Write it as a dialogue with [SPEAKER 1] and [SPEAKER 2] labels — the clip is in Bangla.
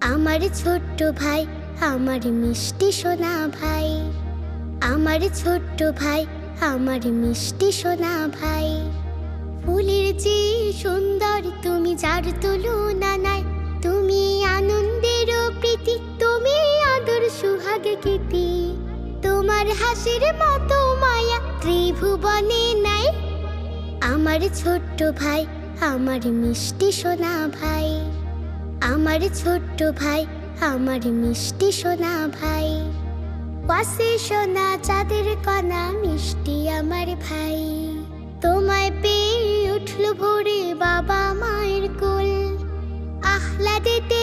[SPEAKER 1] আমার ছোট্ট ভাই, আমার মিষ্টি সোনা ভাই। আমার ছোট্ট ভাই, আমার মিষ্টি সোনা ভাই। ফুলের যে সুন্দর তুমি, যার তুলনা নাই। তুমি আনন্দের প্রীতি, তুমি আদর সুহাগ কীর্তি। তোমার হাসির মতো মায়া ত্রিভুবনে নাই। আমার ছোট্ট ভাই, আমার মিষ্টি সোনা ভাই। আমার ছোট্ট ভাই, আমার মিষ্টি সোনা ভাই। ওয়াসে সোনা চাঁদের কণা, মিষ্টি আমার ভাই। তোমায় পেয়ে উঠল ভোরে বাবা মায়ের কোল। আহ্লাদেতে